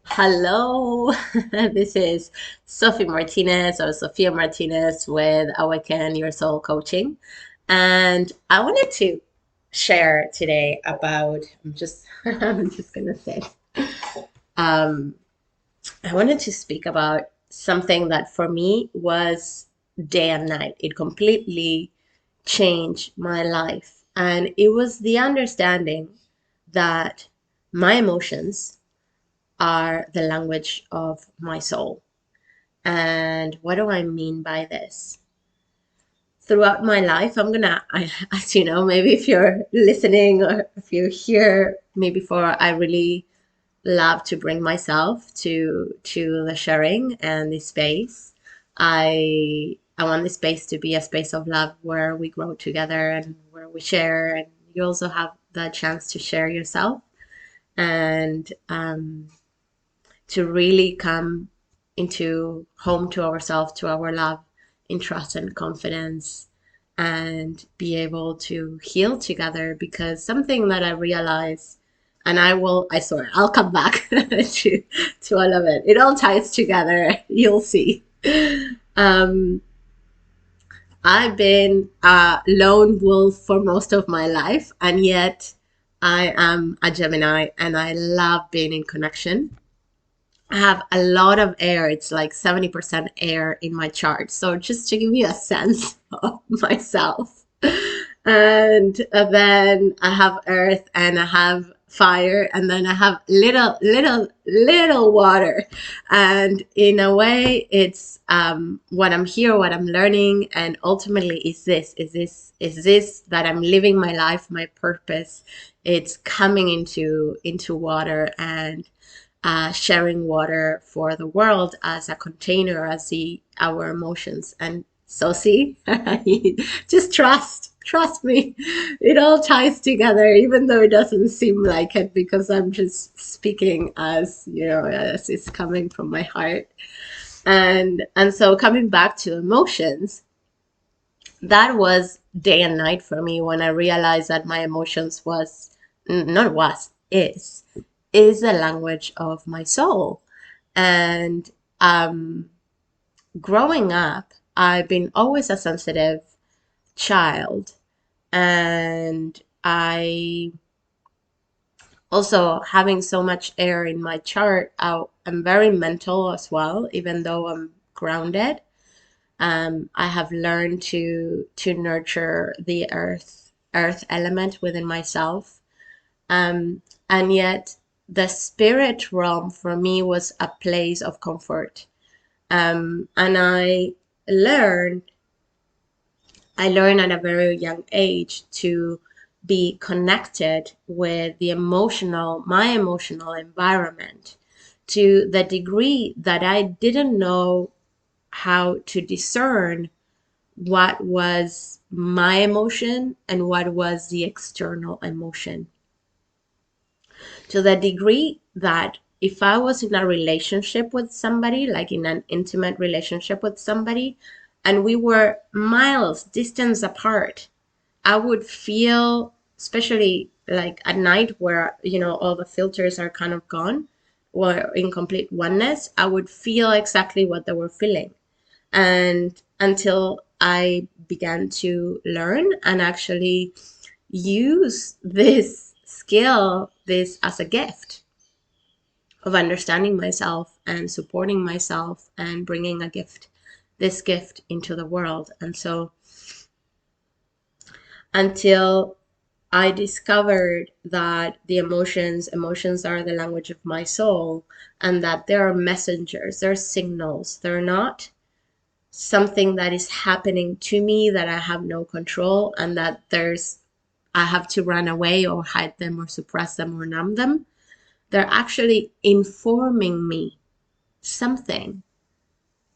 Hello, this is Sophie Martinez or Sophia Martinez with Awaken Your Soul Coaching. And I wanted to share today about, I'm just gonna say, um, I wanted to speak about something that for me was day and night. It completely changed my life. And it was the understanding that my emotions are the language of my soul. And what do I mean by this? Throughout my life, as you know, maybe if you're listening or if you're here, maybe before, I really love to bring myself to the sharing and the space. I want the space to be a space of love where we grow together and where we share, and you also have the chance to share yourself and to really come into home to ourselves, to our love, in trust and confidence, and be able to heal together. Because something that I realize, and I swear, I'll come back to all of it. It all ties together. You'll see. Um, I've been a lone wolf for most of my life, and yet I am a Gemini, and I love being in connection. I have a lot of air. It's like 70% air in my chart. So just to give you a sense of myself. And then I have earth and I have fire and then I have little water. And in a way, it's what I'm here, what I'm learning, and ultimately is this that I'm living my life, my purpose. It's coming into water and sharing water for the world as a container, as our emotions. And so see, just trust me. It all ties together, even though it doesn't seem like it, because I'm just speaking as, as it's coming from my heart. And so coming back to emotions, that was day and night for me when I realized that my emotions was not was is the language of my soul. And growing up, I've been always a sensitive child. And I also, having so much air in my chart, I'm very mental as well, even though I'm grounded. I have learned to nurture the earth element within myself. And yet, the spirit realm for me was a place of comfort. And learned, I learned at a very young age to be connected with my emotional environment to the degree that I didn't know how to discern what was my emotion and what was the external emotion, to the degree that if I was in a relationship with somebody, like in an intimate relationship with somebody, and we were miles distance apart, I would feel, especially like at night where, all the filters are kind of gone, or in complete oneness, I would feel exactly what they were feeling. And until I began to learn and actually use this skill, this as a gift of understanding myself and supporting myself and bringing this gift into the world. And so until I discovered that the emotions are the language of my soul, and that they are messengers, they're signals, they're not something that is happening to me that I have no control, and that I have to run away or hide them or suppress them or numb them. They're actually informing me something.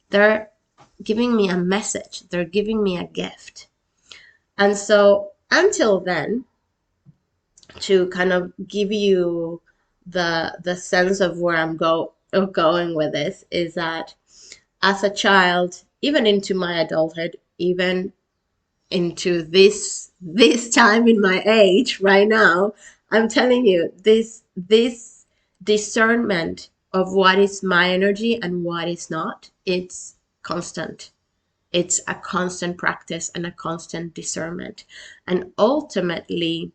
They're giving me a message. They're giving me a gift. And so until then, to kind of give you the sense of where going with this, is that as a child, even into my adulthood, even into this time in my age right now, I'm telling you, this discernment of what is my energy and what is not, it's constant. It's a constant practice and a constant discernment. And ultimately,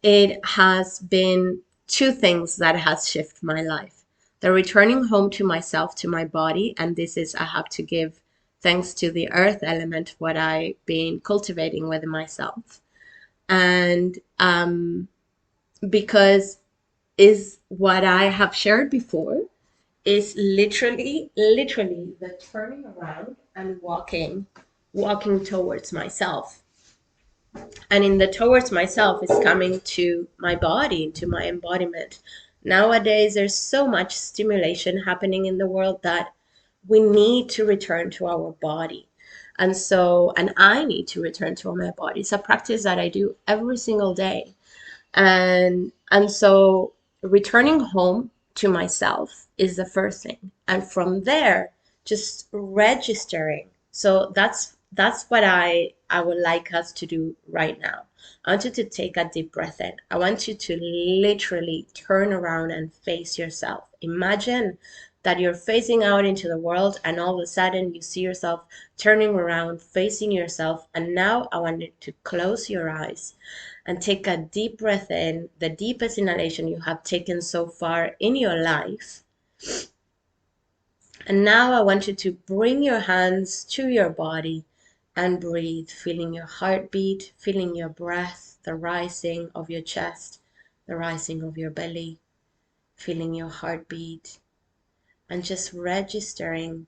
it has been two things that has shifted my life. The returning home to myself, to my body, and this is, I have to give thanks to the earth element, what I've been cultivating within myself. And because is what I have shared before is literally the turning around and walking towards myself. And in the towards myself is coming to my body, to my embodiment. Nowadays, there's so much stimulation happening in the world that we need to return to our body. And I need to return to my body. It's a practice that I do every single day. And so returning home to myself is the first thing. And from there, just registering. So that's what I would like us to do right now. I want you to take a deep breath in. I want you to literally turn around and face yourself. Imagine that you're facing out into the world and all of a sudden you see yourself turning around, facing yourself. And now I want you to close your eyes and take a deep breath in, the deepest inhalation you have taken so far in your life. And now I want you to bring your hands to your body and breathe, feeling your heartbeat, feeling your breath, the rising of your chest, the rising of your belly, feeling your heartbeat, and just registering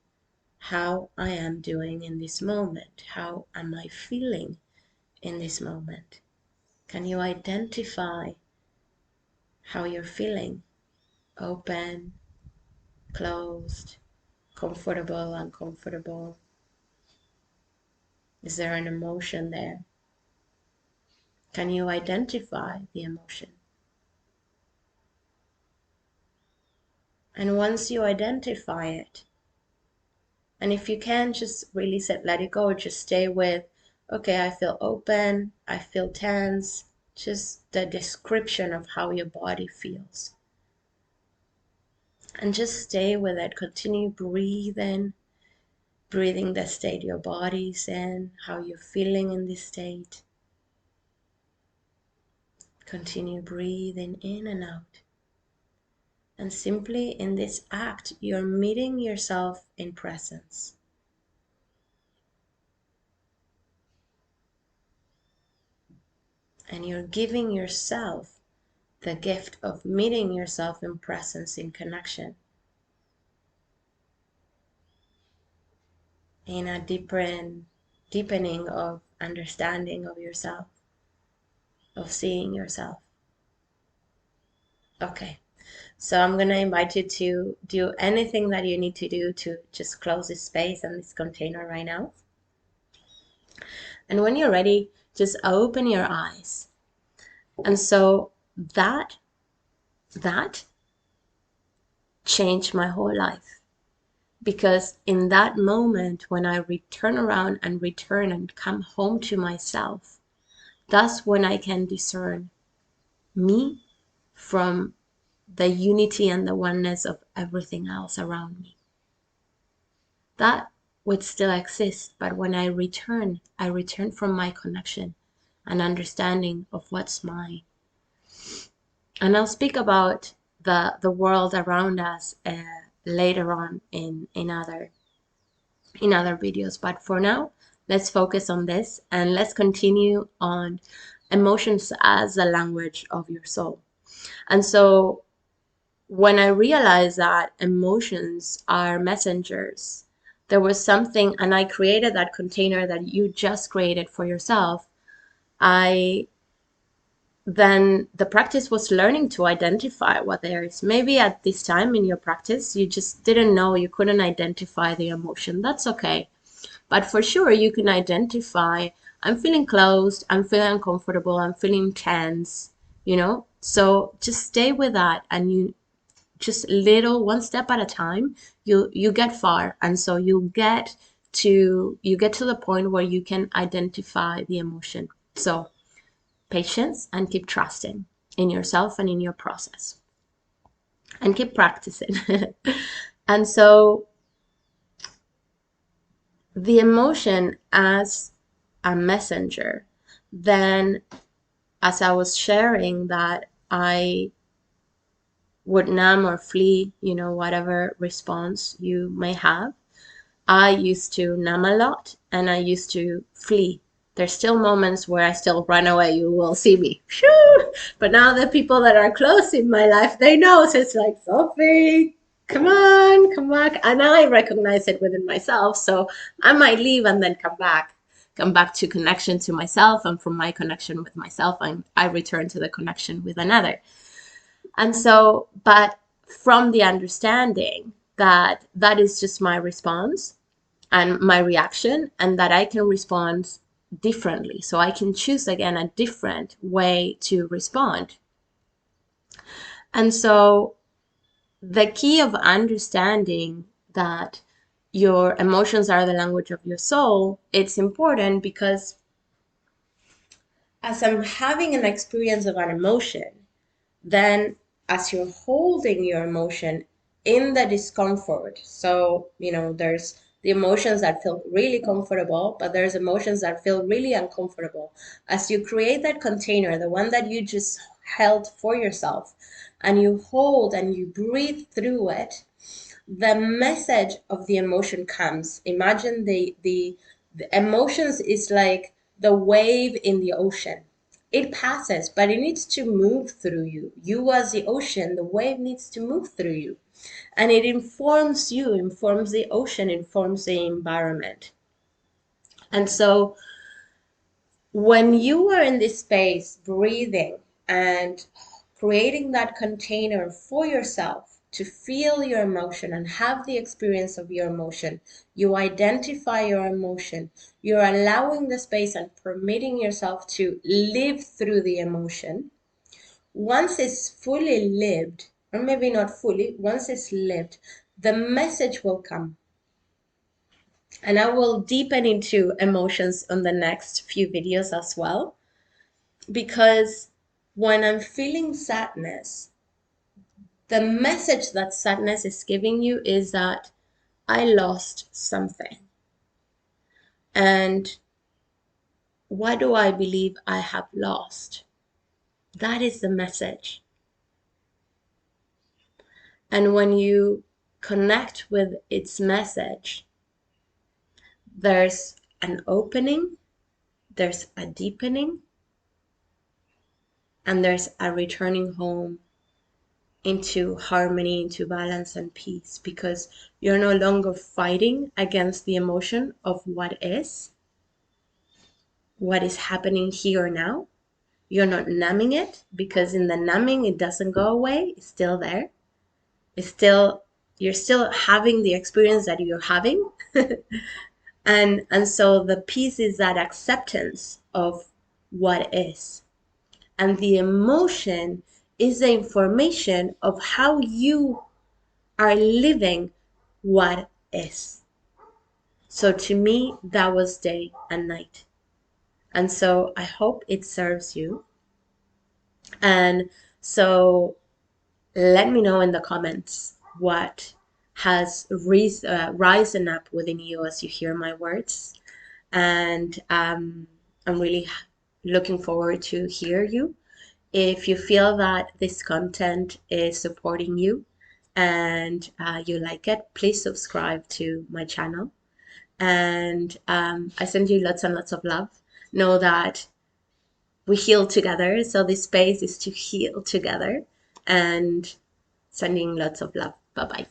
how I am doing in this moment. How am I feeling in this moment? Can you identify how you're feeling? Open, closed, comfortable, uncomfortable? Is there an emotion there? Can you identify the emotion? And once you identify it, and if you can, just release it, let it go, just stay with, okay, I feel open, I feel tense, just the description of how your body feels. And just stay with it, continue breathing the state your body's in, how you're feeling in this state. Continue breathing in and out. And simply in this act, you're meeting yourself in presence. And you're giving yourself the gift of meeting yourself in presence, in connection, in a deepening of understanding of yourself, of seeing yourself. Okay. So I'm going to invite you to do anything that you need to do to just close this space and this container right now. And when you're ready, just open your eyes. And so that changed my whole life. Because in that moment, when I return around and return and come home to myself, that's when I can discern me from the unity and the oneness of everything else around me. That would still exist, but when I return from my connection and understanding of what's mine. And I'll speak about the world around us later on in other videos. But for now, let's focus on this and let's continue on emotions as the language of your soul. And so when I realized that emotions are messengers, there was something, and I created that container that you just created for yourself. Then the practice was learning to identify what there is. Maybe at this time in your practice, you just didn't know, you couldn't identify the emotion. That's okay. But for sure, you can identify, I'm feeling closed, I'm feeling uncomfortable, I'm feeling tense, So just stay with that, and you just one step at a time, you get far. And so you get to the point where you can identify the emotion. So patience and keep trusting in yourself and in your process. and keep practicing. And so the emotion as a messenger, then as I was sharing that I would numb or flee, whatever response you may have. I used to numb a lot and I used to flee. There's still moments where I still run away. You will see me. Shoo! But now the people that are close in my life, they know. So it's like, Sophie, come on, come back. And I recognize it within myself. So I might leave and then come back to connection to myself. And from my connection with myself, I return to the connection with another. And so, but from the understanding that that is just my response and my reaction, and that I can respond differently. So I can choose again a different way to respond. And so the key of understanding that your emotions are the language of your soul, it's important because as I'm having an experience of an emotion, then as you're holding your emotion in the discomfort, so there's the emotions that feel really comfortable, but there's emotions that feel really uncomfortable. As you create that container, the one that you just held for yourself, and you hold and you breathe through it, the message of the emotion comes. Imagine the emotions is like the wave in the ocean. It passes, but it needs to move through you. You as the ocean, the wave needs to move through you. And it informs you, informs the ocean, informs the environment. And so when you are in this space, breathing and creating that container for yourself to feel your emotion and have the experience of your emotion, you identify your emotion, you're allowing the space and permitting yourself to live through the emotion. Once it's fully lived, or maybe not fully, once it's lived, the message will come. And I will deepen into emotions on the next few videos as well. Because when I'm feeling sadness, the message that sadness is giving you is that I lost something. And what do I believe I have lost? That is the message. And when you connect with its message, there's an opening, there's a deepening, and there's a returning home into harmony, into balance and peace, because you're no longer fighting against the emotion of what is happening here now. You're not numbing it, because in the numbing, it doesn't go away. It's still there. You're still having the experience that you're having. And so the peace is that acceptance of what is. And the emotion is the information of how you are living what is. So to me, that was day and night. And so I hope it serves you. And so let me know in the comments what has risen up within you as you hear my words. And I'm really looking forward to hear you. If you feel that this content is supporting you and you like it, please subscribe to my channel. And I send you lots and lots of love. Know that we heal together. So this space is to heal together, and sending lots of love. Bye-bye.